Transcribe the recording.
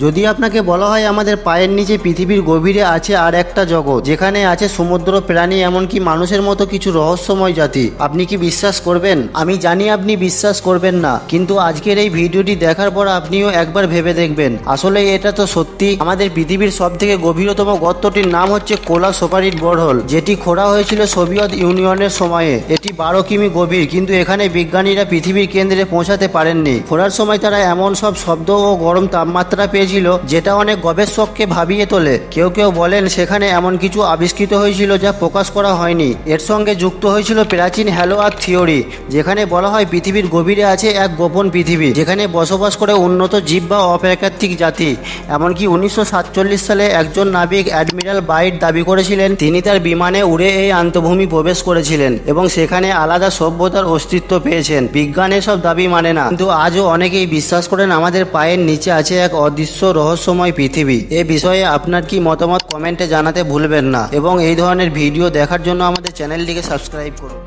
যদি আপনাকে বলা হয় আমাদের পায়ের নিচে পৃথিবীর গভীরে আছে আর একটা জগৎ, যেখানে আছে সমুদ্র, প্রাণী, এমনকি মানুষের মতো কিছু রহস্যময় জাতি, আপনি কি বিশ্বাস করবেন? আমি জানি আপনি বিশ্বাস করবেন না, কিন্তু আজকের এই ভিডিওটি দেখার পর আপনিও একবার ভেবে দেখবেন, আসলে এটা তো সত্যি। আমাদের পৃথিবীর সব থেকে গভীরতম গর্তটির নাম হচ্ছে কোলা সুপারহিট বোরহোল, যেটি খোঁড়া হয়েছিল সোভিয়েত ইউনিয়নের সময়ে। এটি 12 কিমি গভীর, কিন্তু এখানে বিজ্ঞানীরা পৃথিবীর কেন্দ্রে পৌঁছাতে পারেননি। খোঁড়ার সময় তারা এমন সব শব্দ ও গরম তাপমাত্রা পেয়েছিল যেটা অনেক গবেষককে ভাবিয়ে তোলে। কেউ কেউ বলেন সেখানে এমন কিছু আবিষ্কৃত হয়েছিল যা প্রকাশ করা হয়নি। এর সঙ্গে যুক্ত হয়েছিল প্রাচীন হ্যালো আর্থ থিওরি, যেখানে বলা হয় পৃথিবীর গভীরে আছে এক গোপন পৃথিবী, যেখানে বসবাস করে উন্নত জীব বা অপ্রাকৃতিক জাতি। এমনকি 1947 সালে একজন নাবিক অ্যাডমিরাল বাইট দাবি করেছিলেন তিনি তার বিমানে উড়ে এই আন্তঃভূমি প্রবেশ করেছিলেন এবং সেখানে আলাদা সভ্যতার অস্তিত্ব পেয়েছেন। বিজ্ঞান এসব দাবি মানে না, কিন্তু আজও অনেকেই বিশ্বাস করেন আমাদের পায়ের নিচে আছে এক অদৃশ্য রহস্যময় পৃথিবী। এ বিষয়ে আপনার কি মতামত কমেন্টে জানাতে ভুলবেন না, এবং এই ধরনের ভিডিও দেখার জন্য আমাদের চ্যানেলটিকে সাবস্ক্রাইব করুন।